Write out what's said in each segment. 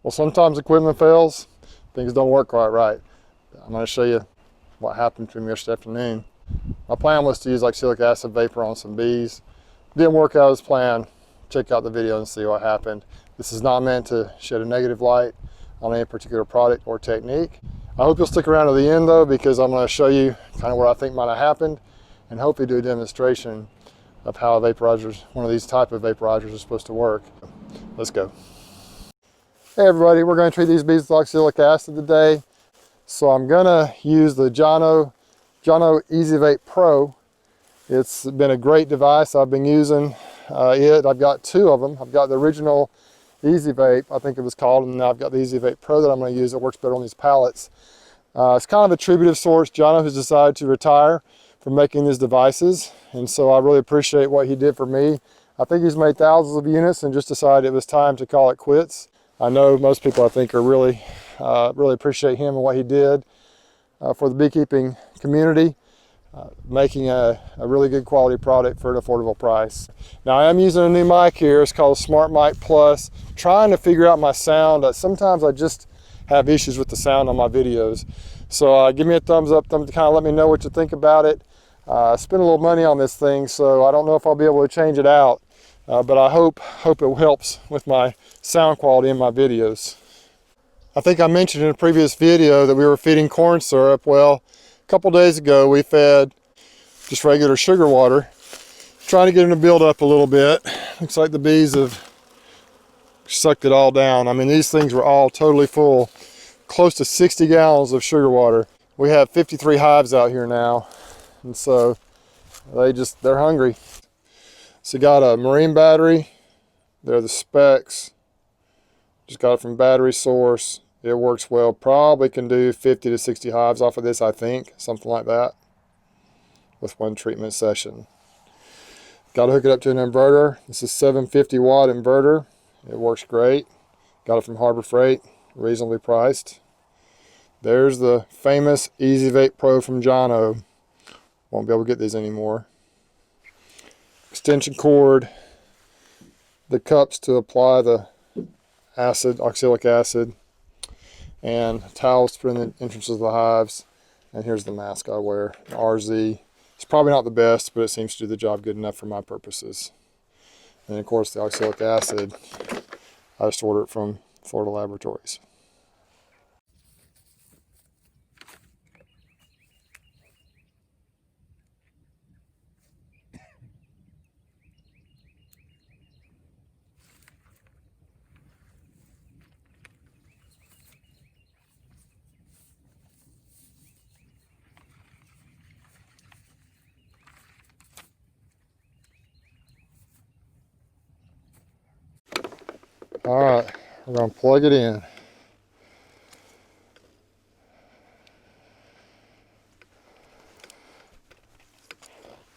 Well, sometimes equipment fails, things don't work quite right. I'm going to show you what happened to me yesterday afternoon. My plan was to use oxalic acid vapor on some bees. Didn't work out as planned. Check out the video and see what happened. This is not meant to shed a negative light on any particular product or technique. I hope you'll stick around to the end though, because I'm going to show you kind of what I think might have happened and hopefully do a demonstration of how a vaporizer, one of these type of vaporizers, is supposed to work. Let's go. Hey everybody, we're going to treat these bees with oxalic acid today. So I'm going to use the Jono Easy Vape Pro. It's been a great device. I've been using it. I've got two of them. I've got the original Easy Vape, I think it was called, and now I've got the Easy Vape Pro that I'm going to use. It works better on these pallets. It's kind of a tribute of sorts. Jono has decided to retire from making these devices, and so I really appreciate what he did for me. I think he's made thousands of units and just decided it was time to call it quits. I know most people, I think, are really appreciate him and what he did for the beekeeping community, making a really good quality product for an affordable price. Now I am using a new mic here. It's called a SmartMike Plus. Trying to figure out my sound. Sometimes I just have issues with the sound on my videos. So give me a thumbs up, to kind of let me know what you think about it. I spent a little money on this thing, so I don't know if I'll be able to change it out. But I hope it helps with my sound quality in my videos. I think I mentioned in a previous video that we were feeding corn syrup. Well, a couple days ago we fed just regular sugar water, trying to get them to build up a little bit. Looks like the bees have sucked it all down. I mean, these things were all totally full, close to 60 gallons of sugar water. We have 53 hives out here now, and so they're hungry. So got a marine battery. They're the specs. Just got it from Battery Source. It works well. Probably can do 50 to 60 hives off of this, I think. Something like that with one treatment session. Got to hook it up to an inverter. This is a 750 watt inverter. It works great. Got it from Harbor Freight. Reasonably priced. There's the famous Easy Vape Pro from Jono. Won't be able to get these anymore. Extension cord. The cups to apply the oxalic acid, and towels to put in the entrances of the hives. And here's the mask I wear, the RZ. It's probably not the best, but it seems to do the job good enough for my purposes. And of course the oxalic acid, I just order it from Florida Laboratories. All right, we're going to plug it in.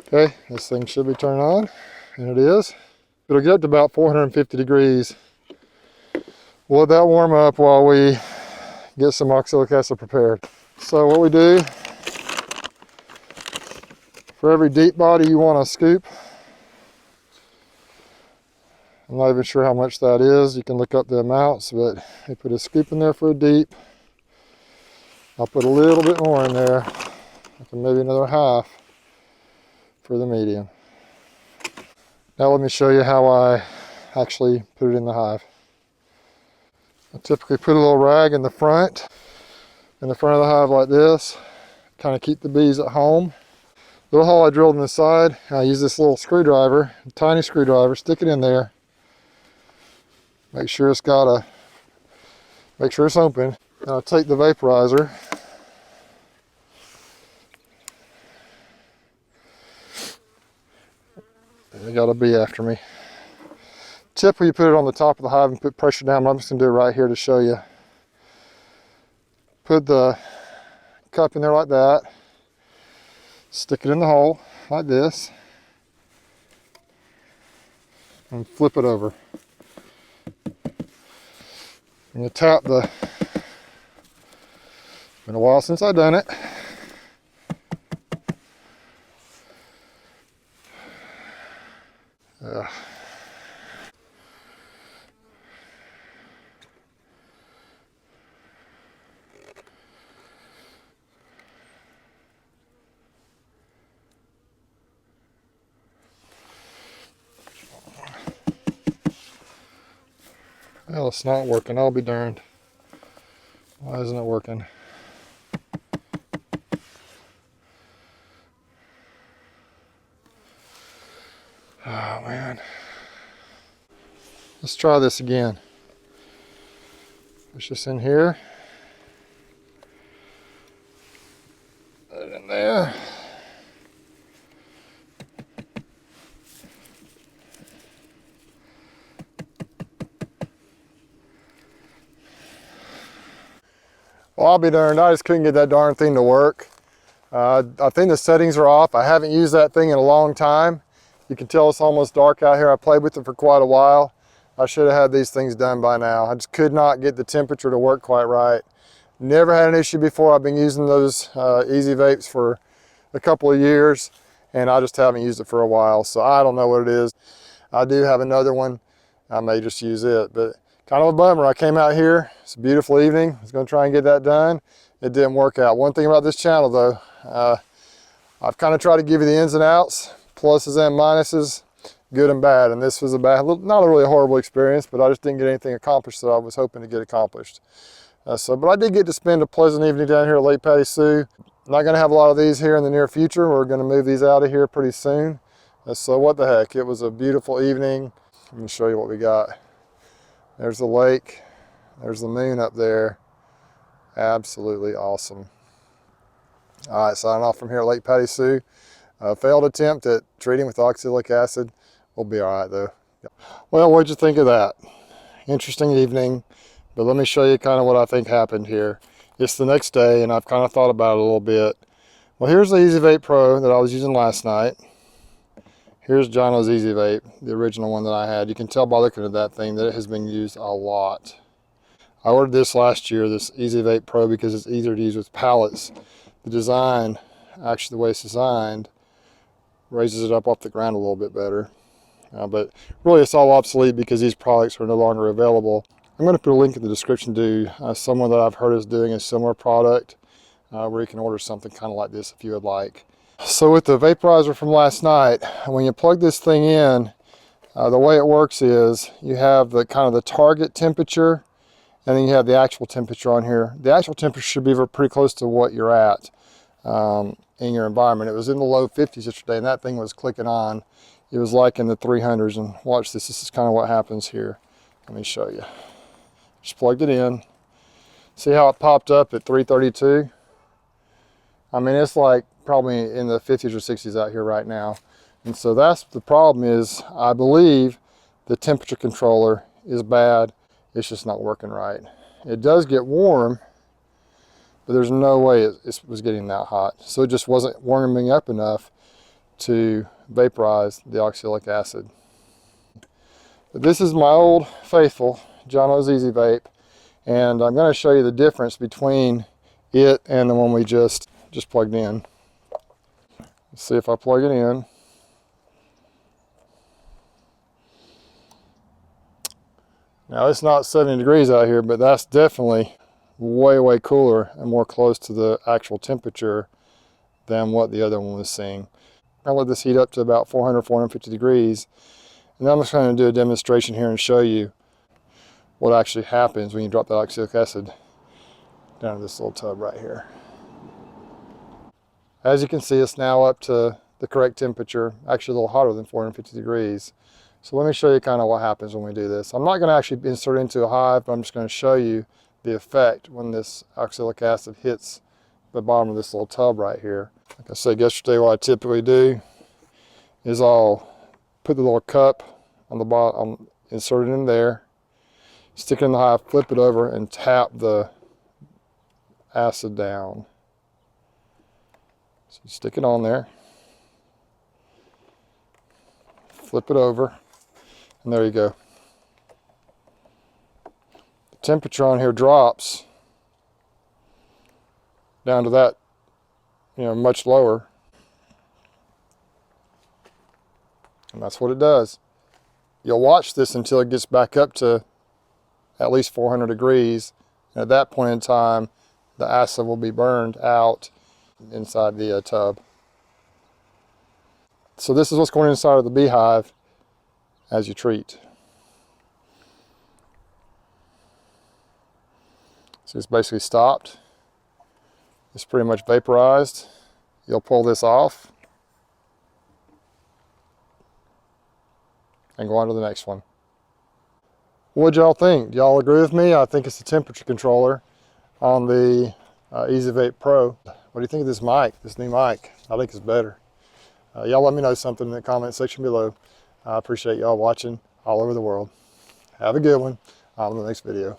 Okay, this thing should be turned on, and it is. It'll get up to about 450 degrees. We'll let that warm up while we get some oxalic acid prepared. So what we do, for every deep body you want to scoop, I'm not even sure how much that is. You can look up the amounts, but they put a scoop in there for a deep. I'll put a little bit more in there, maybe another half for the medium. Now let me show you how I actually put it in the hive. I typically put a little rag in the front of the hive like this, kind of keep the bees at home. Little hole I drilled in the side, I use this little screwdriver, a tiny screwdriver, stick it in there. Make sure it's open. Now I'll take the vaporizer. They got a bee after me. Typically you put it on the top of the hive and put pressure down, but I'm just going to do it right here to show you. Put the cup in there like that. Stick it in the hole like this. And flip it over. And you tap the, it's been a while since I've done it. Well, it's not working. I'll be darned. Why isn't it working? Oh, man. Let's try this again. Push this in here. Put it in there. Well, I'll be darned, I just couldn't get that darn thing to work. I think the settings are off. I haven't used that thing in a long time. You can tell it's almost dark out here. I played with it for quite a while. I should have had these things done by now. I just could not get the temperature to work quite right. Never had an issue before. I've been using those Easy Vapes for a couple of years, and I just haven't used it for a while. So I don't know what it is. I do have another one. I may just use it, but kind of a bummer. I came out here. It's a beautiful evening. I was going to try and get that done. It didn't work out. One thing about this channel, though, I've kind of tried to give you the ins and outs, pluses and minuses, good and bad. And this was a bad, not a really horrible experience, but I just didn't get anything accomplished that I was hoping to get accomplished. But I did get to spend a pleasant evening down here at Lake Patty Sioux. I'm not going to have a lot of these here in the near future. We're going to move these out of here pretty soon. So what the heck, it was a beautiful evening. Let me show you what we got. There's the lake. There's the moon up there. Absolutely awesome. All right, signing off from here at Lake Patty Sioux. Failed attempt at treating with oxalic acid. We'll be all right though. Well, what'd you think of that? Interesting evening, but let me show you kind of what I think happened here. It's the next day and I've kind of thought about it a little bit. Well, here's the Easy Vape Pro that I was using last night. Here's Jono's Easy Vape, the original one that I had. You can tell by looking at that thing that it has been used a lot. I ordered this last year, this Easy Vape Pro, because it's easier to use with pallets. The design, actually the way it's designed, raises it up off the ground a little bit better. But really it's all obsolete because these products are no longer available. I'm going to put a link in the description to someone that I've heard is doing a similar product where you can order something kind of like this if you would like. So with the vaporizer from last night, when you plug this thing in, the way it works is you have the kind of the target temperature, and then you have the actual temperature on here. The actual temperature should be pretty close to what you're at in your environment. It was in the low 50s yesterday, and that thing was clicking on. It was like in the 300s, and watch this. This is kind of what happens here. Let me show you. Just plugged it in. See how it popped up at 332? I mean, it's like probably in the 50s or 60s out here right now. And so that's the problem is, I believe the temperature controller is bad. It's just not working right. It does get warm, but there's no way it was getting that hot. So it just wasn't warming up enough to vaporize the oxalic acid. But this is my old faithful Jono's Easy Vape, and I'm going to show you the difference between it and the one we just plugged in. Let's see if I plug it in. Now it's not 70 degrees out here, but that's definitely way cooler and more close to the actual temperature than what the other one was seeing. I'll let this heat up to about 400, 450 degrees. And then I'm just going to do a demonstration here and show you what actually happens when you drop that oxalic acid down to this little tub right here. As you can see, it's now up to the correct temperature, actually a little hotter than 450 degrees. So let me show you kind of what happens when we do this. I'm not going to actually insert it into a hive, but I'm just going to show you the effect when this oxalic acid hits the bottom of this little tub right here. Like I said yesterday, what I typically do is I'll put the little cup on the bottom, insert it in there, stick it in the hive, flip it over, and tap the acid down. So you stick it on there, flip it over, and there you go. The temperature on here drops down to that, much lower. And that's what it does. You'll watch this until it gets back up to at least 400 degrees. And at that point in time, the acid will be burned out inside the tub. So this is what's going inside of the beehive as you treat. So it's basically stopped. It's pretty much vaporized. You'll pull this off and go on to the next one. What'd y'all think? Do y'all agree with me? I think it's the temperature controller on the EasyVape Pro. What do you think of this mic, this new mic? I think it's better. Y'all let me know something in the comment section below. I appreciate y'all watching all over the world. Have a good one. On the next video.